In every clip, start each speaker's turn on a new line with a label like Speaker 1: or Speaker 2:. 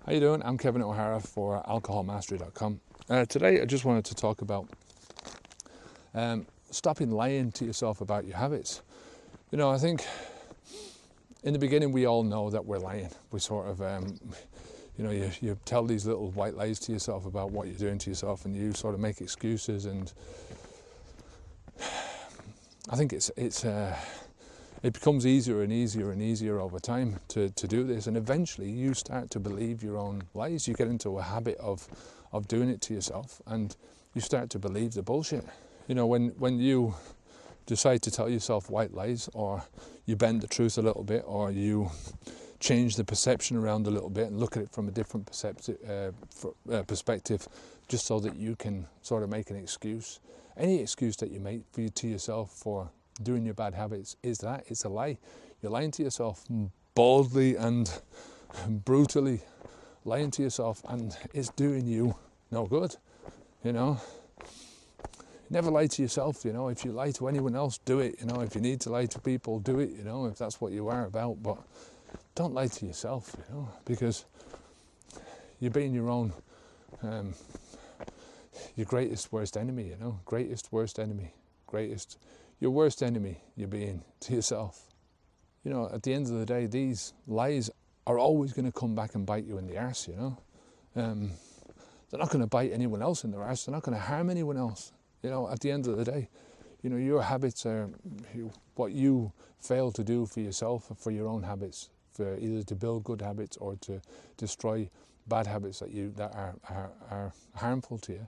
Speaker 1: How you doing? I'm Kevin O'Hara for alcoholmastery.com. Today I just wanted to talk about stopping lying to yourself about your habits. You know, I think in the beginning we all know that we're lying. We sort of, you tell these little white lies to yourself about what you're doing to yourself, and you sort of make excuses. And I think it becomes easier and easier and easier over time to do this, and eventually you start to believe your own lies. You get into a habit of doing it to yourself, and you start to believe the bullshit. You know, when you decide to tell yourself white lies, or you bend the truth a little bit, or you change the perception around a little bit and look at it from a different perspective, just so that you can sort of make an excuse. Any excuse that you make to yourself for doing your bad habits it's a lie. You're lying to yourself boldly and brutally, lying to yourself, and it's doing you no good. You know, never lie to yourself. You know, if you lie to anyone else, do it. You know, if you need to lie to people, do it. You know, if that's what you are about, but don't lie to yourself. You know, because you're being your own your greatest worst enemy. You know, greatest worst enemy, your worst enemy you're being to yourself. You know, at the end of the day, these lies are always going to come back and bite you in the arse, you know. They're not going to bite anyone else in the arse. They're not going to harm anyone else. You know, at the end of the day, you know, your habits are what you fail to do for yourself, for your own habits, for either to build good habits or to destroy bad habits that are harmful to you.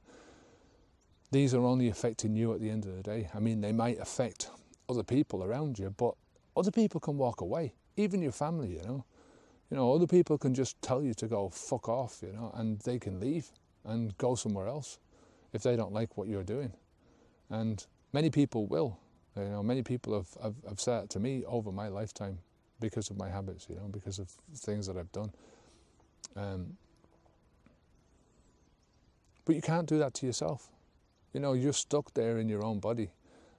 Speaker 1: These are only affecting you at the end of the day. I mean, they might affect other people around you, but other people can walk away, even your family, you know. You know, other people can just tell you to go fuck off, you know, and they can leave and go somewhere else if they don't like what you're doing. And many people will. You know, many people have said it to me over my lifetime because of my habits, you know, because of things that I've done. But you can't do that to yourself. You know, you're stuck there in your own body,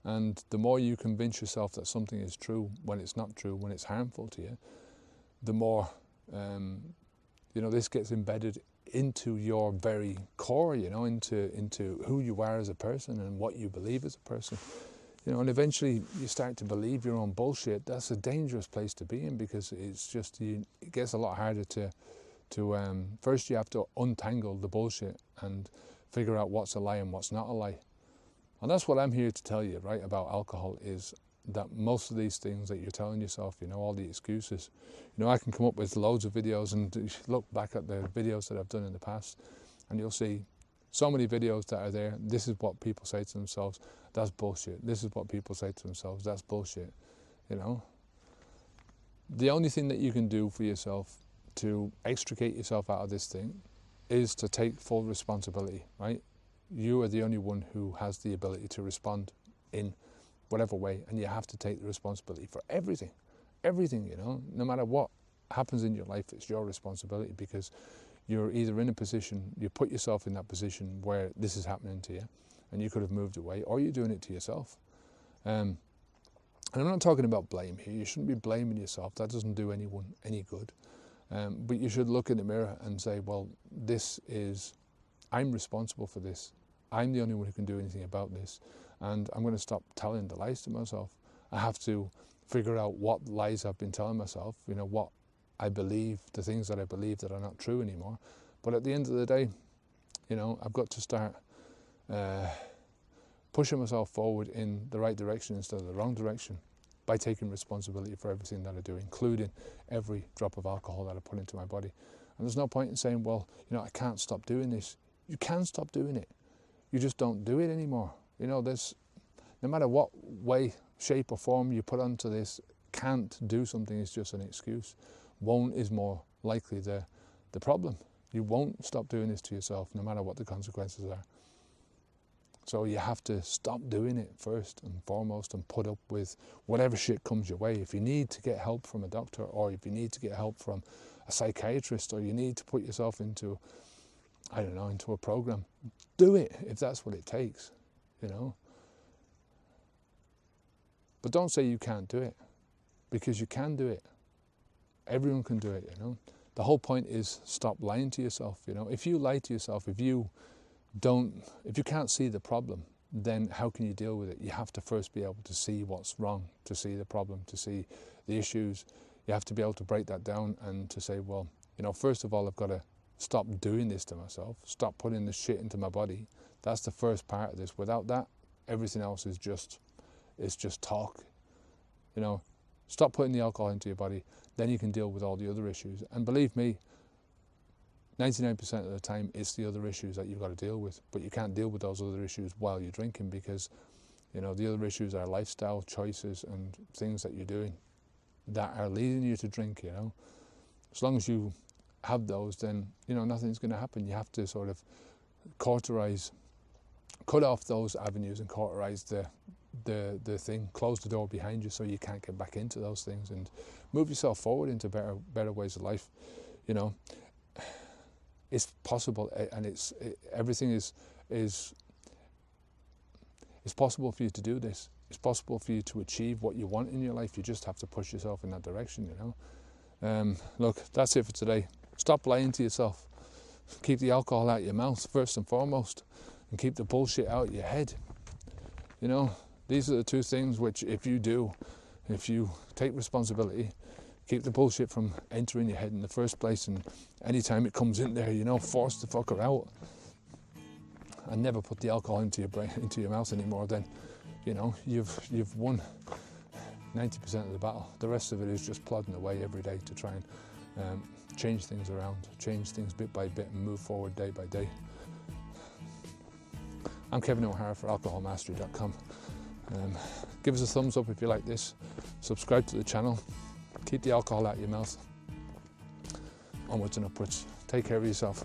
Speaker 1: and the more you convince yourself that something is true when it's not true, when it's harmful to you, the more, you know, this gets embedded into your very core, you know, into who you are as a person and what you believe as a person. You know, and eventually you start to believe your own bullshit. That's a dangerous place to be in, because it's just, it gets a lot harder to first you have to untangle the bullshit and figure out what's a lie and what's not a lie. And that's what I'm here to tell you, right, about alcohol, is that most of these things that you're telling yourself, you know, all the excuses, you know, I can come up with loads of videos, and look back at the videos that I've done in the past, and you'll see so many videos that are there. This is what people say to themselves, that's bullshit. This is what people say to themselves, that's bullshit. You know, the only thing that you can do for yourself to extricate yourself out of this thing is to take full responsibility, right? You are the only one who has the ability to respond in whatever way, and you have to take the responsibility for everything, you know. No matter what happens in your life, it's your responsibility, because you're either in a position, you put yourself in that position where this is happening to you, and you could have moved away, or you're doing it to yourself. And I'm not talking about blame here. You shouldn't be blaming yourself. That doesn't do anyone any good. But you should look in the mirror and say, well, I'm responsible for this. I'm the only one who can do anything about this. And I'm going to stop telling the lies to myself. I have to figure out what lies I've been telling myself, you know, what I believe, the things that I believe that are not true anymore. But at the end of the day, you know, I've got to start pushing myself forward in the right direction instead of the wrong direction, by taking responsibility for everything that I do, including every drop of alcohol that I put into my body. And there's no point in saying, well, you know, I can't stop doing this. You can stop doing it. You just don't do it anymore. You know, no matter what way, shape or form you put onto this, can't do something is just an excuse. Won't is more likely the problem. You won't stop doing this to yourself, no matter what the consequences are. So you have to stop doing it first and foremost, and put up with whatever shit comes your way. If you need to get help from a doctor, or if you need to get help from a psychiatrist, or you need to put yourself into, I don't know, into a program, do it if that's what it takes, you know. But don't say you can't do it, because you can do it. Everyone can do it, you know. The whole point is stop lying to yourself. You know, if you lie to yourself, if you can't see the problem, then how can you deal with it? You have to first be able to see what's wrong, to see the problem, to see the issues. You have to be able to break that down and to say, well, you know, first of all, I've got to stop doing this to myself, stop putting this shit into my body. That's the first part of this. Without that, everything else is just talk. You know, stop putting the alcohol into your body, then you can deal with all the other issues. And believe me, 99% of the time, it's the other issues that you've got to deal with. But you can't deal with those other issues while you're drinking, because, you know, the other issues are lifestyle choices and things that you're doing that are leading you to drink, you know. As long as you have those, then, you know, nothing's going to happen. You have to sort of cut off those avenues and cauterize the thing, close the door behind you so you can't get back into those things, and move yourself forward into better ways of life. You know, it's possible, and everything is possible for you to do this. It's possible for you to achieve what you want in your life. You just have to push yourself in that direction, you know. Look, that's it for today. Stop lying to yourself. Keep the alcohol out of your mouth first and foremost, and keep the bullshit out of your head. You know, these are the two things which, if you take responsibility, keep the bullshit from entering your head in the first place, and anytime it comes in there, you know, force the fucker out, and never put the alcohol into your brain, into your mouth anymore, then, you know, you've won 90% of the battle. The rest of it is just plodding away every day to try and change things around, change things bit by bit, and move forward day by day. I'm Kevin O'Hara for alcoholmastery.com. Give us a thumbs up if you like this. Subscribe to the channel. Keep the alcohol out of your mouth. Onwards and upwards. Take care of yourself.